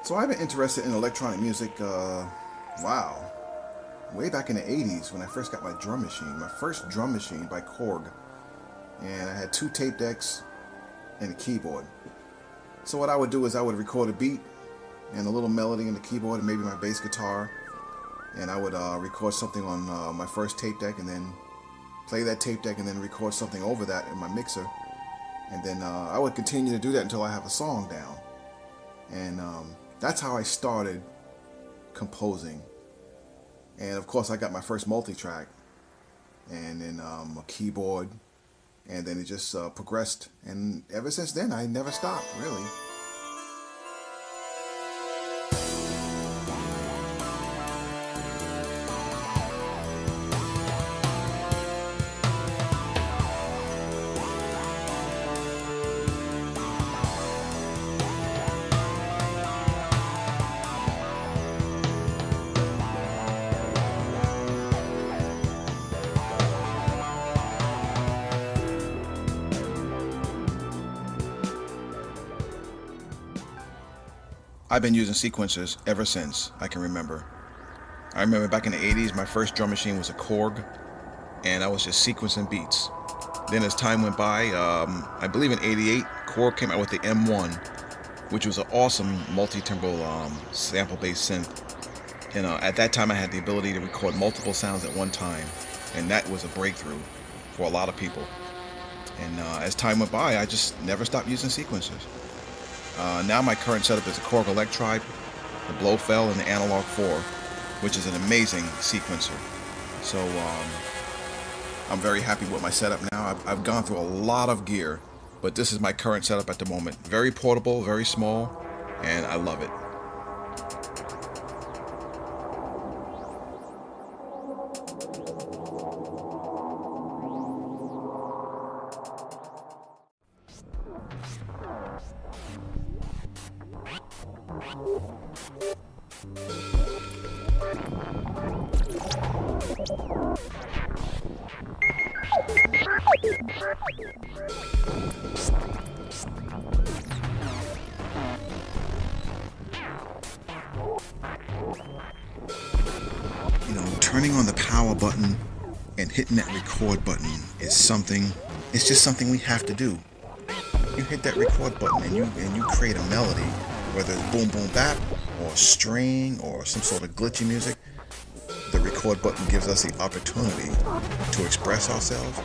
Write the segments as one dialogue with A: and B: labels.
A: So I've been interested in electronic music, wow, way back in the 80s when I first got my drum machine, my first drum machine by Korg. And I had two tape decks and a keyboard. So what I would do is I would record a beat and a little melody in the keyboard and maybe my bass guitar. And I would record something on my first tape deck and then play that tape deck and then record something over that in my mixer. And then I would continue to do that until I have a song down. And that's how I started composing. And of course I got my first multi-track and then a keyboard, and then it just progressed, and ever since then I never stopped, really. I've been using sequencers ever since I can remember. I remember back in the 80s, my first drum machine was a Korg, and I was just sequencing beats. Then as time went by, I believe in 88, Korg came out with the M1, which was an awesome multi-timbral sample-based synth. And at that time I had the ability to record multiple sounds at one time, and that was a breakthrough for a lot of people. And as time went by, I just never stopped using sequencers. Now my current setup is a Korg Electribe, the Blofeld, and the Analog 4, which is an amazing sequencer. So I'm very happy with my setup now. I've gone through a lot of gear, but this is my current setup at the moment. Very portable, very small, and I love it. Turning on the power button and hitting that record button is something, it's just something we have to do. You hit that record button and you create a melody, whether it's boom boom bap or string or some sort of glitchy music. The record button gives us the opportunity to express ourselves.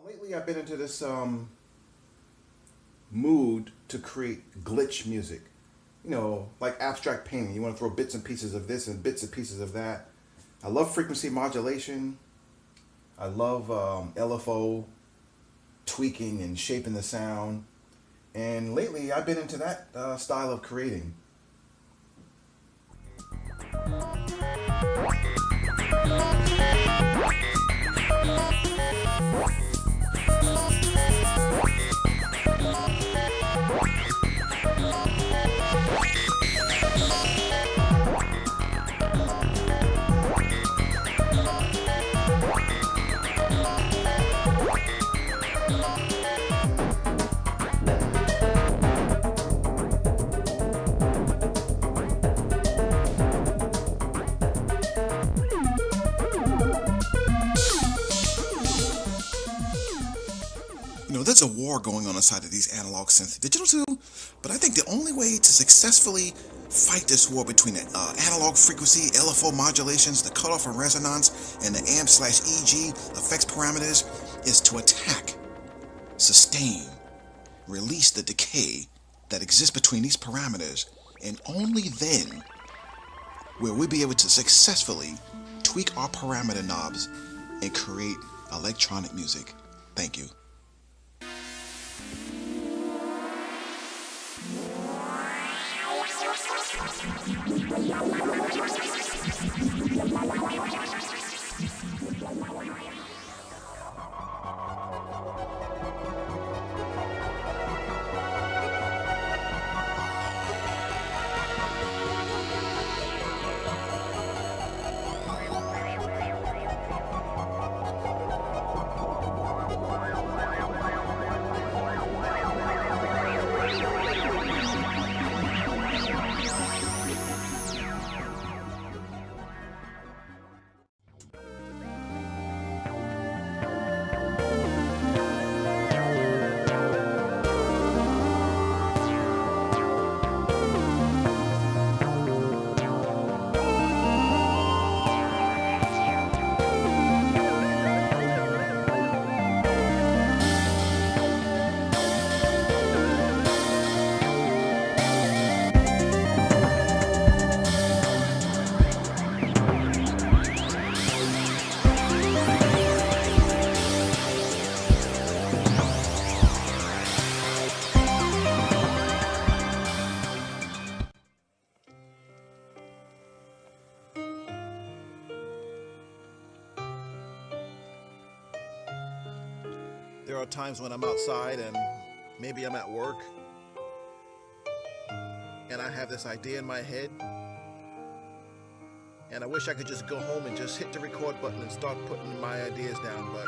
A: Lately I've been into this mood to create glitch music. Like abstract painting. You want to throw bits and pieces of this and bits and pieces of that. I love frequency modulation. I love LFO, tweaking and shaping the sound. And lately I've been into that style of creating. There's a war going on inside of these analog synths, digital too, but I think the only way to successfully fight this war between the analog frequency, LFO modulations, the cutoff and resonance, and the amp/EG effects parameters is to attack, sustain, release the decay that exists between these parameters, and only then will we be able to successfully tweak our parameter knobs and create electronic music. Thank you. There are times when I'm outside and maybe I'm at work and I have this idea in my head and I wish I could just go home and just hit the record button and start putting my ideas down. But,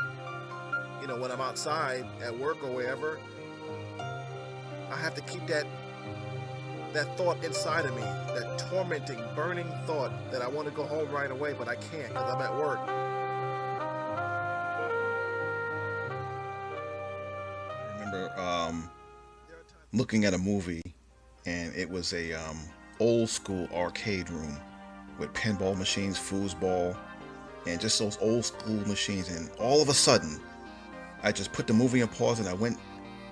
A: when I'm outside at work or wherever, I have to keep that thought inside of me, that tormenting, burning thought that I want to go home right away, but I can't because I'm at work. I remember looking at a movie, and it was a old school arcade room with pinball machines, foosball, and just those old school machines. And all of a sudden, I just put the movie on pause and I went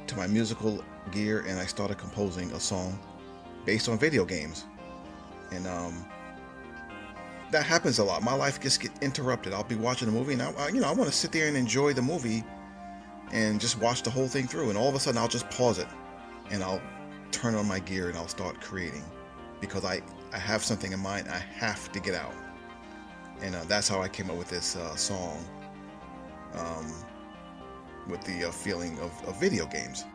A: to my musical gear and I started composing a song based on video games. And that happens a lot. My life just gets interrupted. I'll be watching a movie and I want to sit there and enjoy the movie and just watch the whole thing through. And all of a sudden I'll just pause it and I'll turn on my gear and I'll start creating because I have something in mind I have to get out. And that's how I came up with this song with the feeling of video games.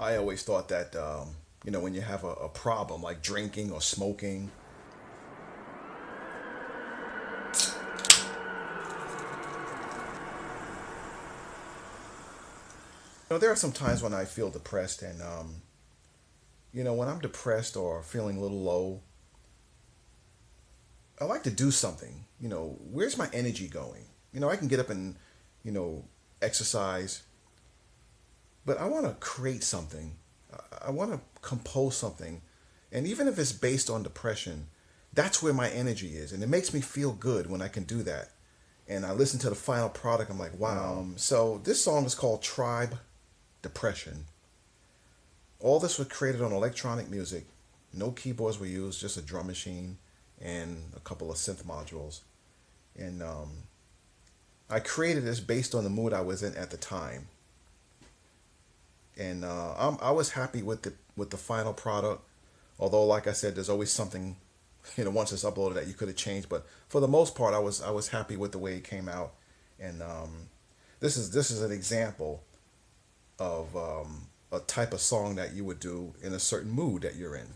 A: I always thought that, when you have a problem like drinking or smoking, there are some times when I feel depressed and, when I'm depressed or feeling a little low, I like to do something. Where's my energy going? I can get up and, exercise, but I want to create something. I want to compose something. And even if it's based on depression, that's where my energy is. And it makes me feel good when I can do that. And I listen to the final product, I'm like, wow. So this song is called Tribe Depression. All this was created on electronic music. No keyboards were used, just a drum machine and a couple of synth modules. And I created this based on the mood I was in at the time. And I was happy with the final product. Although, like I said, there's always something, once it's uploaded that you could have changed. But for the most part, I was happy with the way it came out. And this is an example of a type of song that you would do in a certain mood that you're in.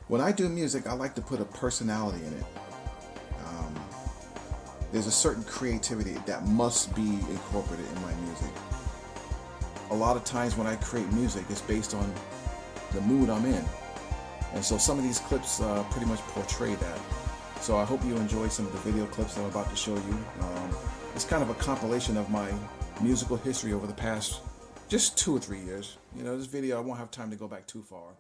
A: When I do music, I like to put a personality in it. There's a certain creativity that must be incorporated in my music. A lot of times when I create music, it's based on the mood I'm in. And so some of these clips pretty much portray that. So I hope you enjoy some of the video clips that I'm about to show you. It's kind of a compilation of my musical history over the past just 2 or 3 years. You know, this video, I won't have time to go back too far.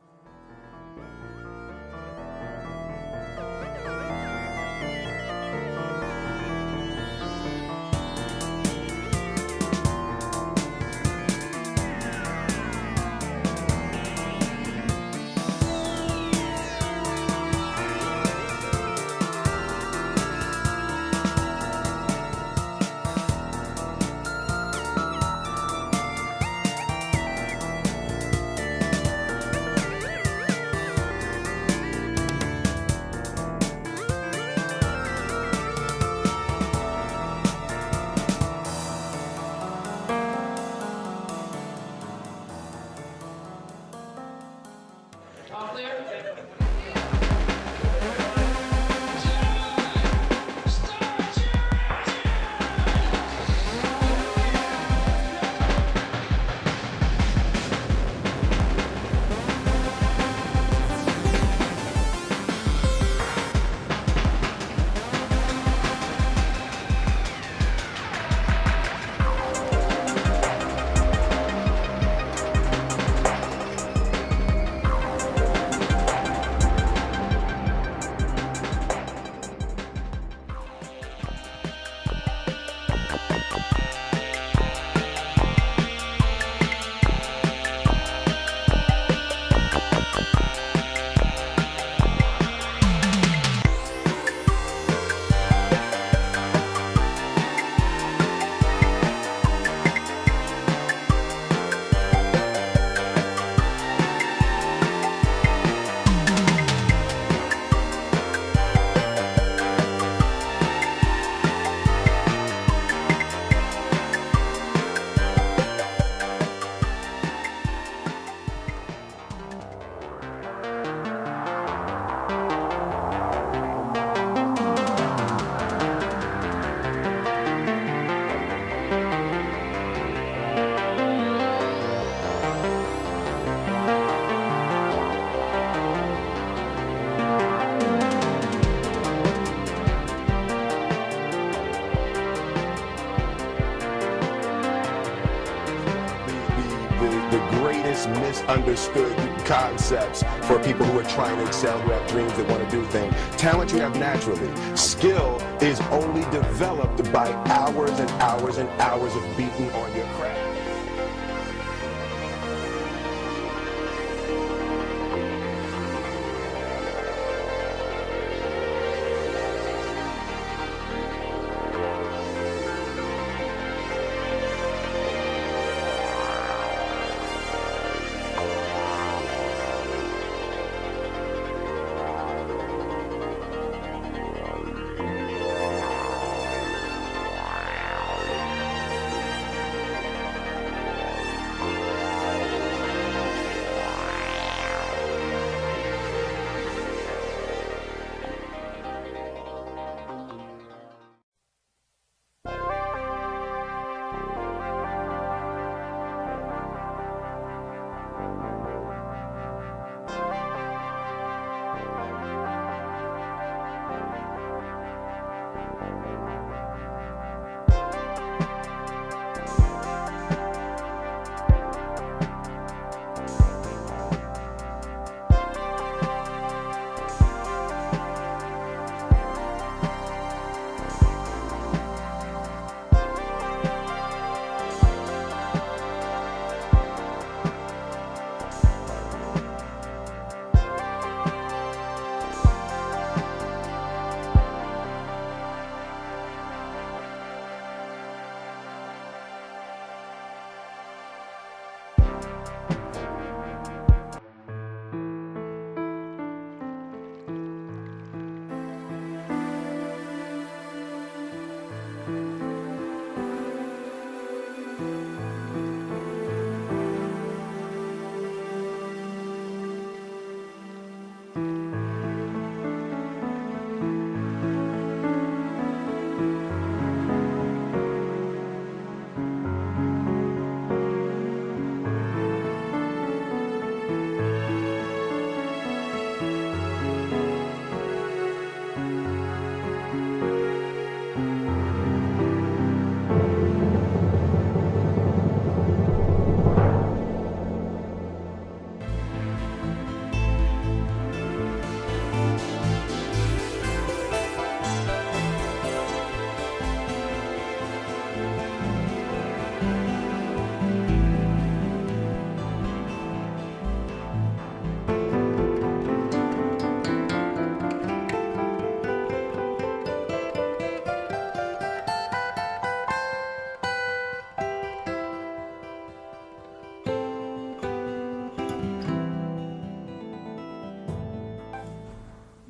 B: greatest misunderstood concepts for people who are trying to excel, who have dreams, that want to do things. Talent you have naturally. Skill is only developed by hours and hours and hours of beating on your craft.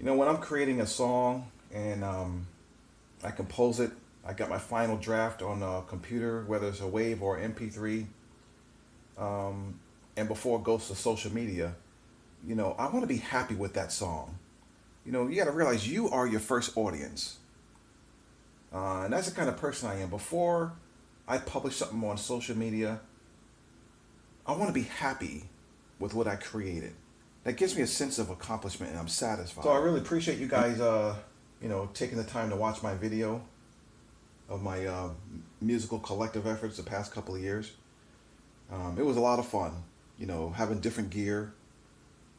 A: You know, when I'm creating a song and I compose it, I got my final draft on a computer, whether it's a WAV or MP3, and before it goes to social media, you know, I want to be happy with that song. You know, you got to realize you are your first audience. And that's the kind of person I am. Before I publish something on social media, I want to be happy with what I created. That gives me a sense of accomplishment and I'm satisfied. So I really appreciate you guys, you know, taking the time to watch my video of my musical collective efforts the past couple of years. It was a lot of fun, you know, having different gear,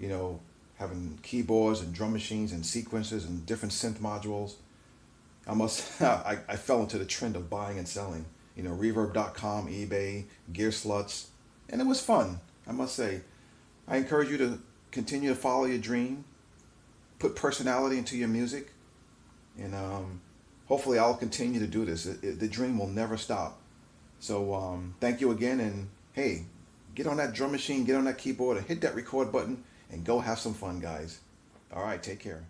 A: you know, having keyboards and drum machines and sequencers and different synth modules. I fell into the trend of buying and selling, you know, reverb.com, eBay, gear sluts, and it was fun, I must say. I encourage you to continue to follow your dream, put personality into your music, and hopefully I'll continue to do this. The dream will never stop. So thank you again, and hey, get on that drum machine, get on that keyboard, and hit that record button, and go have some fun, guys. All right, take care.